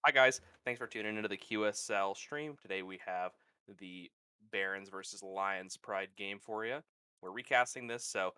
Hi guys, thanks for tuning into the QSL stream. Today we have the Barons versus Lions Pride game for you. We're recasting this, so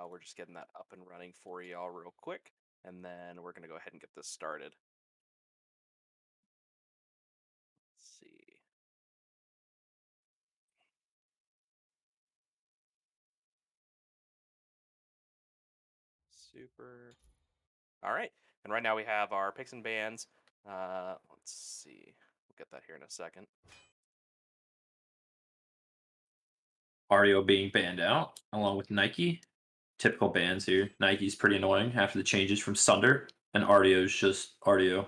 we're just getting that up and running for you all real quick, and then we're gonna go ahead and get this started. Let's see, super. All right, and right now we have our picks and bans. Let's see, we'll get that here in a second. Audio being banned out, along with Nike. Typical bans here. Nike's pretty annoying after the changes from Sunder, and Ardio's just Ardio.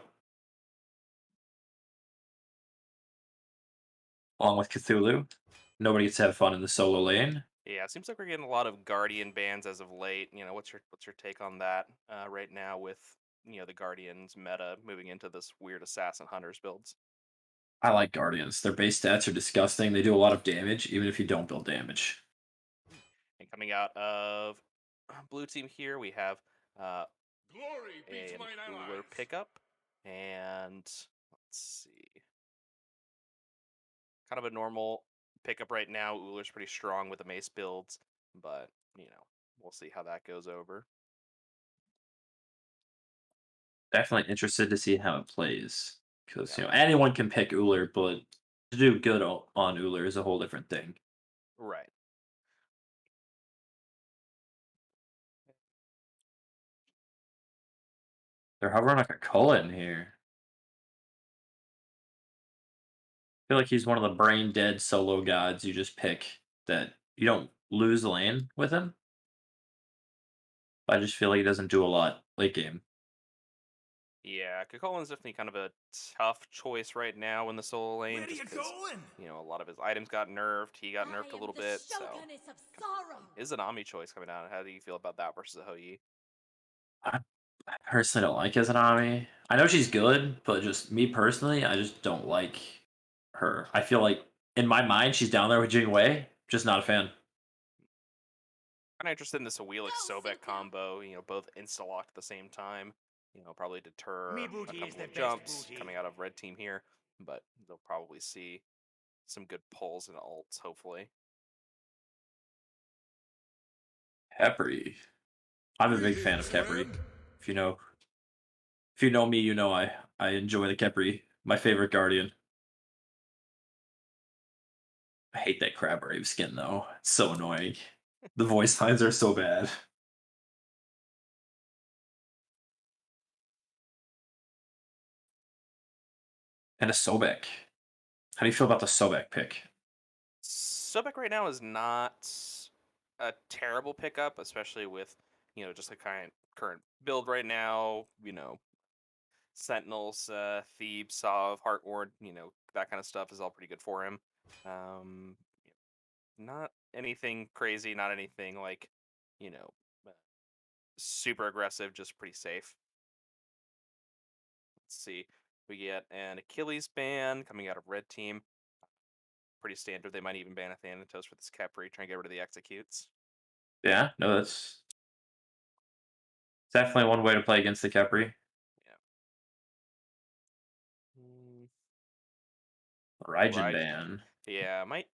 Along with Cthulhu. Nobody gets to have fun in the solo lane. Yeah, it seems like we're getting a lot of Guardian bans as of late. What's your take on that right now with the Guardians meta moving into this weird assassin hunters builds? I like Guardians. Their base stats are disgusting. They do a lot of damage, even if you don't build damage. And coming out of blue team here, we have uh, Glory be to an mine Uller allies. pickup, and let's see, kind of a normal pickup right now. Uller's pretty strong with the mace builds, but we'll see how that goes over. Definitely interested to see how it plays. Because, Yeah, anyone can pick Uller, but to do good on Uller is a whole different thing. right. They're hovering like a Cullen here. I feel like he's one of the brain dead solo gods you just pick that you don't lose lane with him. I just feel like he doesn't do a lot late game. Yeah, Kukolin's definitely kind of a tough choice right now in the solo lane, Where are just you because going? a lot of his items got nerfed. He got I nerfed a am little the bit, so shoguness of sorrow. is an Ami choice coming out. How do you feel about that versus a Hou? I I personally don't like Izanami. I know she's good, but just me personally, I just don't like her. I feel like in my mind she's down there with Jing Wei. Just not a fan. Kind of interested in this Wheelix Go, Sobek Suka! combo. Both insta locked at the same time. Probably Me deter a booty is couple the of best jumps booty. coming out of red team here, but they'll probably see some good pulls and ults, hopefully. Khepri. I'm a big fan of Greetings, Khepri. friend. If you know if you know me, you know I enjoy the Khepri. My favorite guardian. I hate that crab brave skin though. It's so annoying. The voice lines are so bad. And a Sobek. How do you feel about the Sobek pick? Sobek right now is not a terrible pickup, especially with just the current build right now. Sentinels, Thebes, Sov, Heartward, that kind of stuff is all pretty good for him. Um, Not anything crazy, not anything like you know uh, super aggressive, just pretty safe. Let's see, we get an Achilles ban coming out of red team. Pretty standard. They might even ban a Thanatos for this Capri, trying to get rid of the executes. Yeah, no, that's definitely one way to play against the Khepri. Yeah. Mm, Raijin Raijin. ban. Yeah, might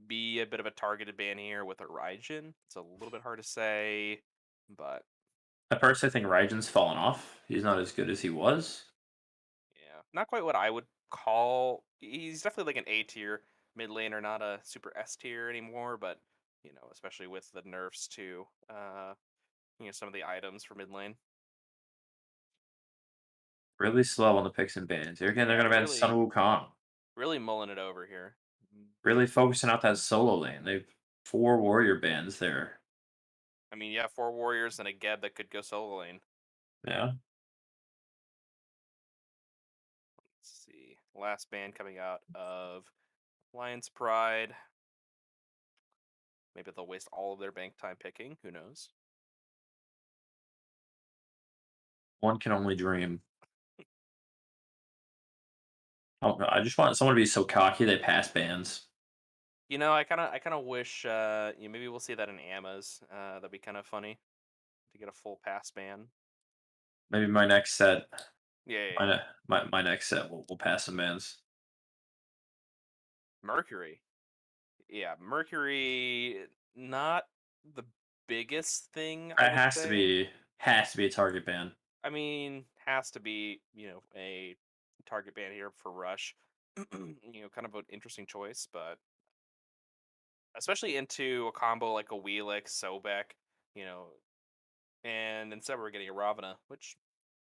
be a bit of a targeted ban here with a Raijin. It's a little bit hard to say, but I personally think Raijin's fallen off. He's not as good as he was. yeah, not quite what I would call. He's definitely like an A tier mid laner, not a super S tier anymore. But especially with the nerfs to some of the items for mid lane. Really slow on the picks and bans. Here again, they're Yeah, going to they're ban Sun Wukong. really mulling it over here. Really focusing out that solo lane. They've 4 warrior bans there. I mean, yeah, 4 warriors and a Geb that could go solo lane. Yeah. Let's see. Last ban coming out of Lions Pride. Maybe they'll waste all of their bank time picking. Who knows? One can only dream. I don't know. I just want someone to be so cocky they pass bans. I kind of wish. Maybe we'll see that in Amas. That'd be kind of funny to get a full pass ban. Maybe my next set. Yeah, yeah, My yeah. my next set will pass some mans. Mercury. Yeah, Mercury, not the biggest thing, I It would say. has to be a target ban. I mean, has to be, a target ban here for Rush. Kind of an interesting choice, but especially into a combo like a Wheelix, Sobek, you know, and instead we're getting a Ravana, which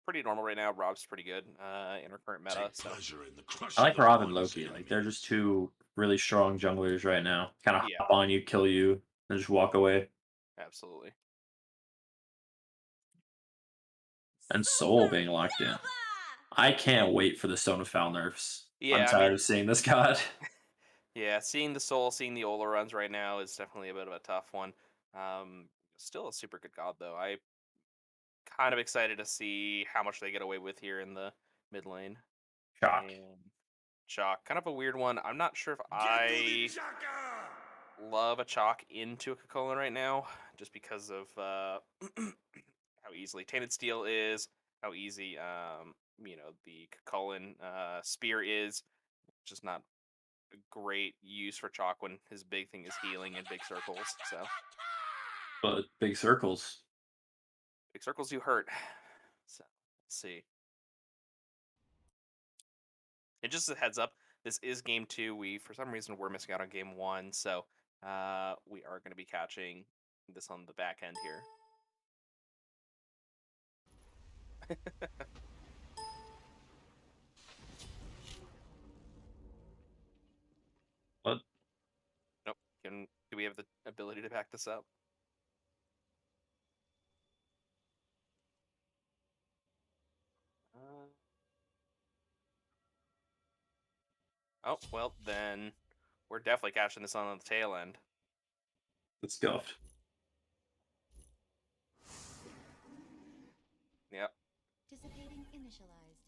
pretty normal right now. Rob's pretty good in our current meta, Take so pleasure in the I like crushing of Rob and one's Loki. Like they're enemy. just two really strong junglers right now. Kind of yeah, hop on you, kill you, and just walk away. absolutely. And Soul being locked in. I can't wait for the Stone of Foul nerfs. I'm Yeah, I tired mean, of seeing this god. yeah, seeing the Soul, seeing the Ola runs right now is definitely a bit of a tough one. Still a super good god though. I kind of excited to see how much they get away with here in the mid lane. Shock. And Chalk, kind of a weird one. I'm not sure if Get to the I chaka! love a Chalk into a Cocoon right now, just because of how easily Tainted Steel is, how easy the Cocoon spear is. Just not a great use for Chalk when his big thing is healing in big circles. So But big circles. big circles do hurt. So let's see. And just as a heads up, this is game two. We for some reason we're missing out on game one, so we are going to be catching this on the back end here. But Nope. Do we have the ability to back this up? Uh, oh well, then we're definitely catching this on the tail end. it's scuffed. Yep. Dissipating initialized.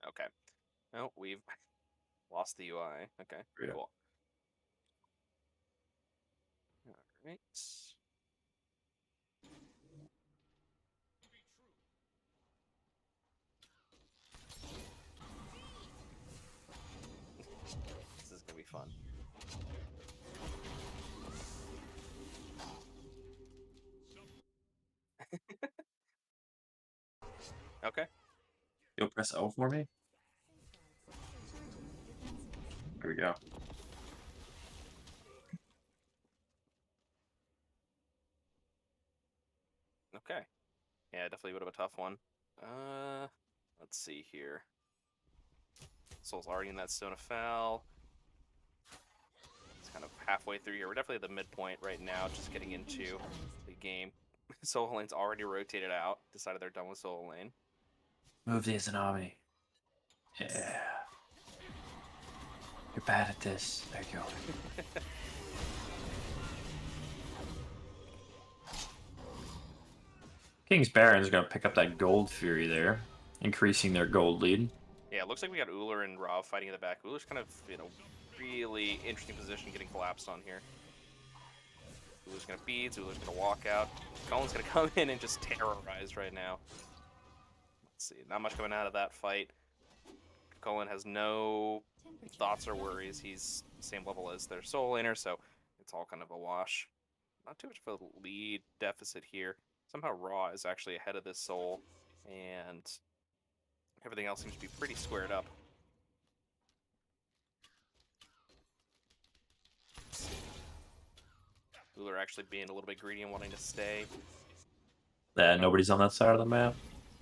Okay. Oh, we've lost the UI. Okay. Yeah. Cool. All right. This is gonna be fun. Okay. You'll press L for me? There we go. Okay. Yeah, definitely a bit of a tough one. Uh, let's see here. Soul's already in that Stone of Fel. It's kind of halfway through here. We're definitely at the midpoint right now, just getting into the game. Soul Lane's already rotated out. Decided they're done with Soul Lane. Move the Izanami. Yeah. You're bad at this. There you go. King's Baron's gonna pick up that gold fury there, increasing their gold lead. Yeah, it looks like we got Uller and Rav fighting in the back. Uller's kind of, really interesting position getting collapsed on here. Uller's gonna feed, Uller's gonna walk out. Colin's gonna come in and just terrorize right now. Let's see, not much coming out of that fight. Colin has no thoughts or worries. He's the same level as their soul laner, so it's all kind of a wash. Not too much of a lead deficit here. Somehow Raw is actually ahead of this soul, and everything else seems to be pretty squared up. Uller actually being a little bit greedy and wanting to stay. Oh, Nobody's on that side of the map.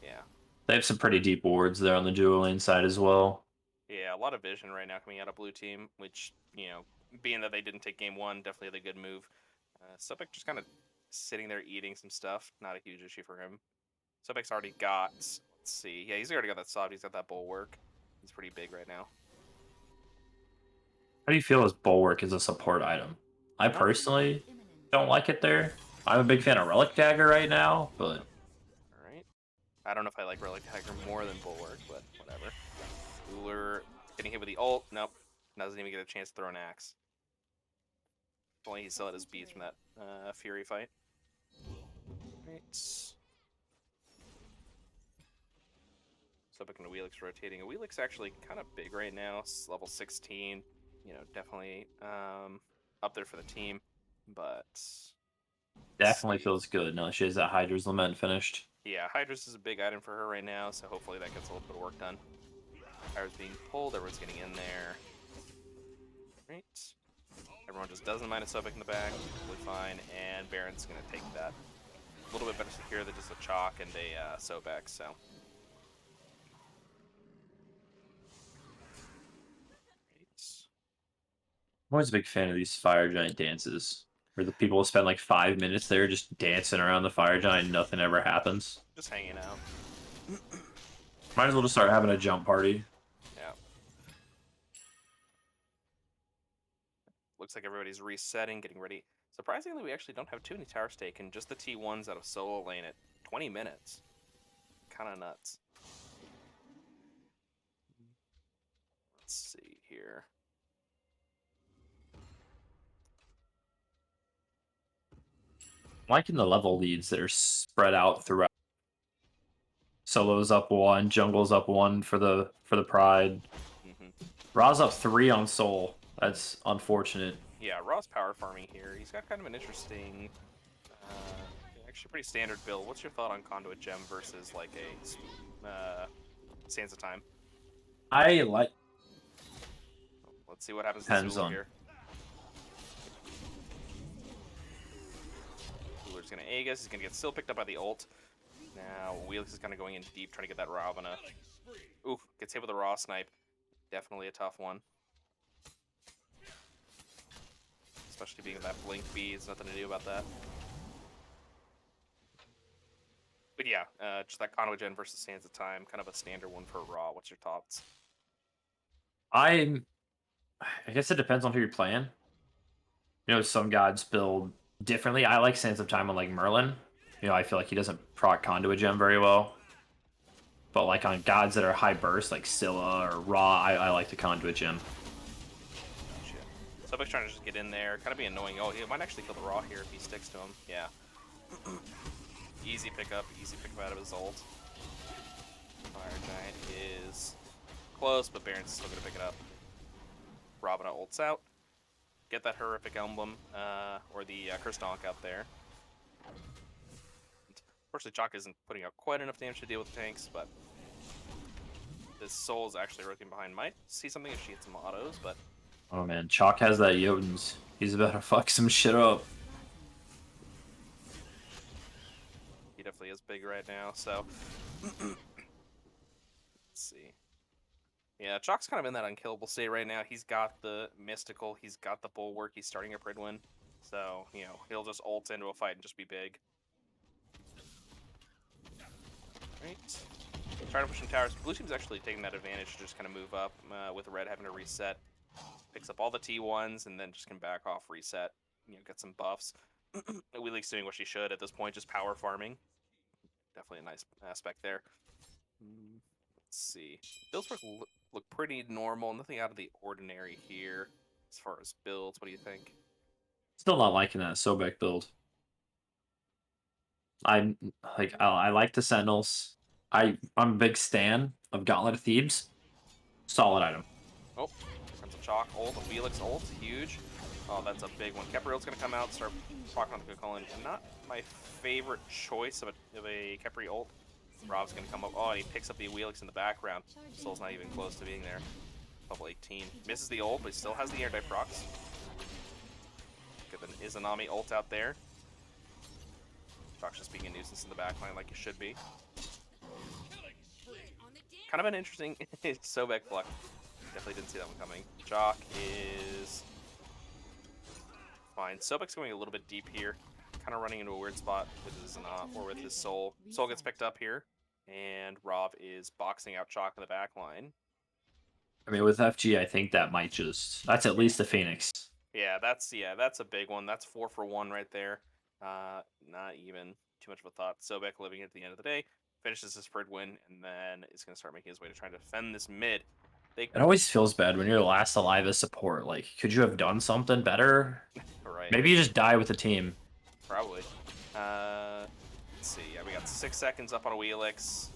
yeah. They have some pretty deep wards there on the dual lane side as well. Yeah, a lot of vision right now coming out of blue team, which, being that they didn't take game one, definitely a good move. Subek just kind of sitting there eating some stuff. Not a huge issue for him. Subek's already got, let's see. Yeah, he's already got that sob. He's got that bulwark. He's pretty big right now. How do you feel as Bulwark is a support item? I Um, personally don't like it there. I'm a big fan of Relic Dagger right now, but all right. I don't know if I like Relic Tiger more than Bulwark, but whatever. Uller getting hit with the ult. Nope. Doesn't even get a chance to throw an axe. Definitely, he still had his beats from that Fury fight. Right. Sobek and Wheelix rotating. Wheelix actually kind of big right now. It's level 16. You know, definitely up there for the team. But let's Definitely see. feels good. No, she has that Hydra's Lament finished. Yeah, Hydra's is a big item for her right now, so hopefully that gets a little bit of work done. Hydra's being pulled, everyone's getting in there. Right. Everyone just doesn't mind a Sobek in the back, totally fine, and Baron's gonna take that. A little bit better secure than just a Chalk and a Sobek, so. Right. I'm always a big fan of these fire giant dances, where the people spend like 5 minutes there just dancing around the fire giant and nothing ever happens. Just hanging out. Might as well just start having a jump party. Yeah. Looks like everybody's resetting, getting ready. Surprisingly, we actually don't have too many tower stake and just the T1s out of solo lane at 20 minutes. Kind of nuts. Let's see here. I'm liking the level leads that are spread out throughout. Solo's up one, jungle's up one for the Pride. Hmm. Ra's up three on Soul. That's unfortunate. Yeah, Raw's power farming here. He's got kind of an interesting, actually pretty standard build. What's your thought on Conduit Gem versus like a Sands of Time? I like Let's see what happens to depends Zulu on here. Zulu's gonna Aegis. He's gonna get still picked up by the ult. Now Wheelix is kind of going in deep, trying to get that Ravana. Oof, gets hit with a Raw snipe. Definitely a tough one. Especially being that blink B, there's nothing to do about that. But yeah, just that Conduit Gen versus Sands of Time, kind of a standard one for Raw. What's your thoughts? I guess it depends on who you're playing. You know, some gods build differently. I like Sands of Time on like Merlin. You know, I feel like he doesn't proc Conduit Gem very well. But like on gods that are high burst, like Scylla or Ra, I like the Conduit Gem. Gotcha. Subject's trying to just get in there, kind of be annoying. Oh, he might actually kill the Raw here if he sticks to him. Yeah. Easy pickup out of his ult. Fire Giant is close, but Baron's still gonna pick it up. Ravana ults out. Get that horrific emblem, or the Curse Donk out there. Unfortunately, Chalk isn't putting out quite enough damage to deal with the tanks, but this Soul is actually rotating behind. Might see something if she hits some autos, but Oh man, Chalk has that Jotuns. He's about to fuck some shit up. he definitely is big right now, so let's see. Yeah, Chalk's kind of in that unkillable state right now. He's got the Mystical, he's got the Bulwark, he's starting a Pridwin. So, you know, he'll just ult into a fight and just be big. Right. Trying to push some towers. Blue team's actually taking that advantage to just kind of move up with red having to reset. Picks up all the T1s and then just can back off, reset, you know, get some buffs. Wheelix doing what she should at this point, just power farming. Definitely a nice aspect there. Let's see. Builds look pretty normal. Nothing out of the ordinary here as far as builds. What do you think? Still not liking that Sobek build. I I like the Sentinels. I'm a big stan of Gauntlet of Thebes. Solid item. Oh, here comes a Chalk ult, a Felix ult, huge. Oh, that's a big one. Kepriel's going to come out, start proccing on the Kukulkan. Not my favorite choice of a Kepri ult. Rob's going to come up. Oh, and he picks up the Wheelix in the background. Soul's not even close to being there. Level 18. Misses the ult, but he still has the air die procs. Get an Izanami ult out there. Chalk's just being a nuisance in the backline like it should be. Kind of an interesting Sobek pluck. Definitely didn't see that one coming. Chalk is fine. Sobek's going a little bit deep here. Kind of running into a weird spot with his or with his Soul. Soul gets picked up here, and Rob is boxing out Chalk in the back line. I mean, with FG, I think that might that's at least the Phoenix. Yeah, that's a big one. That's 4 for 1 right there. Not even too much of a thought. Sobek living at the end of the day finishes his Prid win, and then is going to start making his way to trying to defend this mid. They It always feels bad when you're last alive as support. Like, could you have done something better? right, Maybe you just die with the team. probably. Let's see. Yeah, we got 6 seconds up on a Wheelix,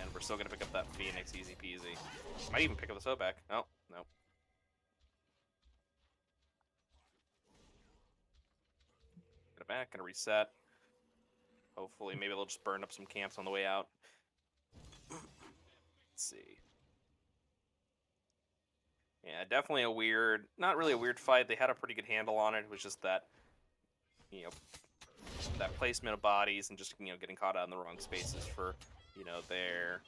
and we're still gonna pick up that Phoenix, easy peasy. Might even pick up the Soul back. No, no. Get it back. Gonna reset. Hopefully, maybe they'll just burn up some camps on the way out. Let's see. Yeah, definitely a weird, not really a weird fight. They had a pretty good handle on it. It was just that, you know, that placement of bodies and just, getting caught out in the wrong spaces for, their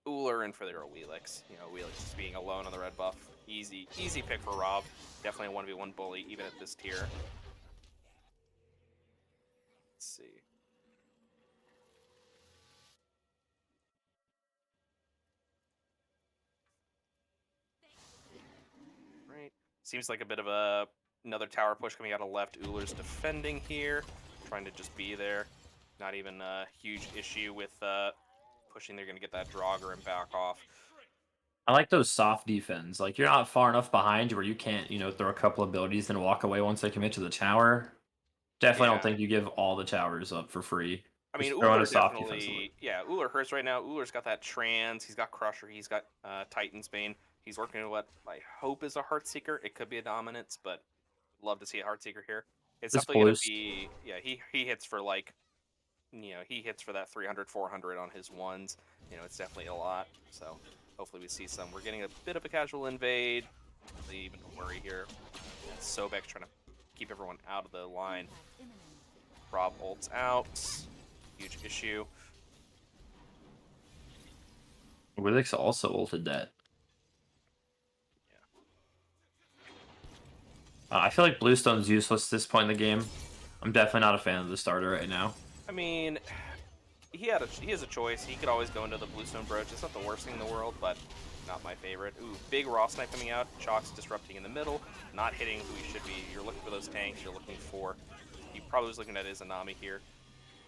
Uller and for their Wheelix. Wheelix just being alone on the red buff. Easy, easy pick for Rob. Definitely a 1v1 bully, even at this tier. Let's see. Right. Seems like a bit of another tower push coming out of left. Uller's defending here, trying to just be there. Not even a huge issue with pushing. They're going to get that Draugr and back off. I like those soft defense. Like, you're not far enough behind where you can't, throw a couple abilities and walk away once they commit to the tower. Definitely don't Yeah. think you give all the towers up for free. I mean, Just throw in a Uller soft defense. definitely, yeah, Uller hurts right now. Uller's got that trans, he's got Crusher, he's got Titan's Bane. He's working with what I hope is a Heartseeker. It could be a Dominance, but love to see a Heartseeker here. It's This definitely going to boost. be, yeah, he hits for like, he hits for that 300, 400 on his ones. It's definitely a lot. So hopefully we see some. We're getting a bit of a casual invade. Really even don't worry here. Sobek's trying to keep everyone out of the line. Impact imminent. Rob ults out. Huge issue. Willix also ulted that. I feel like Bluestone's useless at this point in the game. I'm definitely not a fan of the starter right now. I mean, he has a choice. He could always go into the Bluestone Brooch. It's not the worst thing in the world, but not my favorite. Ooh, big Raw Snipe coming out. Chalk's disrupting in the middle, not hitting who he should be. You're looking for those tanks. You're looking for. He probably was looking at his Anami here.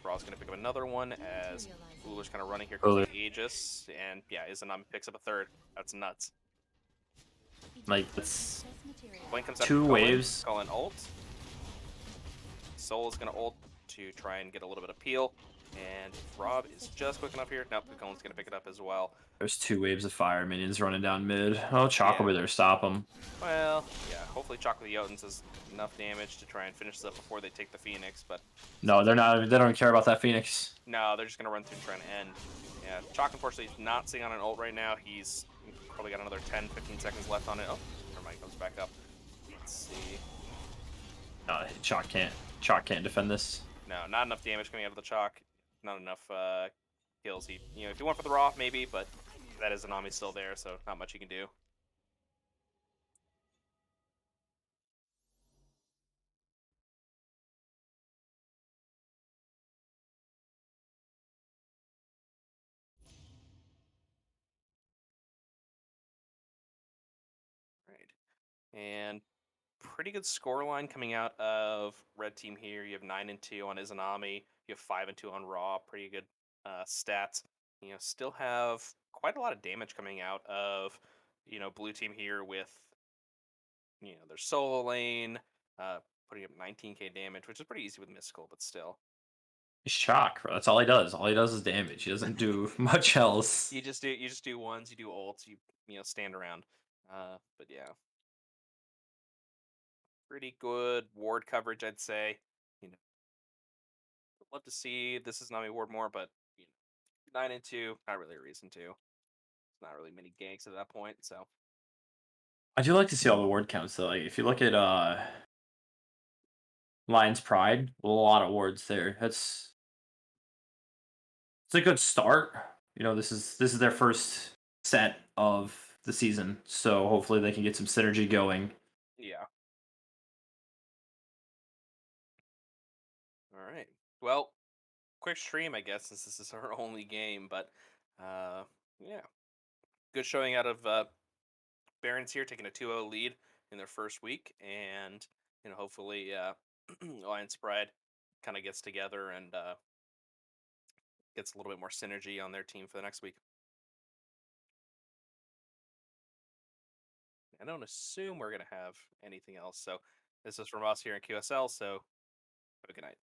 Raw's going to pick up another one as Uller's kind of running here because Uller. of the Aegis. And yeah, Izanami picks up a third. That's nuts. Like, it's Test material. Blink comes out two from waves. Cullen ult. Soul is going to ult to try and get a little bit of peel. And if Rob is just quick enough here, nope, the Cullen's going to pick it up as well. There's two waves of fire minions running down mid. Oh, Chalk Yeah. will be there to stop them. Well, yeah, hopefully Chocolate Jotuns does enough damage to try and finish this up before they take the Phoenix, but No, they're not. They don't care about that Phoenix. no, they're just going to run through and try and end. Yeah, Chalk unfortunately is not sitting on an ult right now. He's probably got another 10, 15 seconds left on it. Oh, never mind, comes back up. Let's see. Chalk can't. Chalk can't defend this. No, not enough damage coming out of the Chalk. Not enough kills. He, if he went for the Raw, maybe, but that is Anami still there, so not much he can do. Right. And pretty good score line coming out of red team here. You have 9-2 on Izanami. You have 5-2 on Raw. Pretty good stats. Still have quite a lot of damage coming out of blue team here with their solo lane, putting up 19k damage, which is pretty easy with mystical, but still. He's Chalk, bro. That's all he does. All he does is damage. He doesn't do much else. You just do ones, you do ults, you stand around. But yeah, pretty good ward coverage, I'd say. You know, would love to see this is Nami Ward more, but 9-2, not really a reason to. It's not really many ganks at that point, so I do like to see all the ward counts though. Like, if you look at Lion's Pride, a lot of wards there. It's a good start. This is their first set of the season, so hopefully they can get some synergy going. yeah. All right. Well, quick stream, I guess, since this is our only game, but yeah, good showing out of Barons here, taking a 2-0 lead in their first week, and hopefully Alliance Pride kind of gets together and gets a little bit more synergy on their team for the next week. I don't assume we're gonna have anything else. So this is from us here in QSL. So have a good night.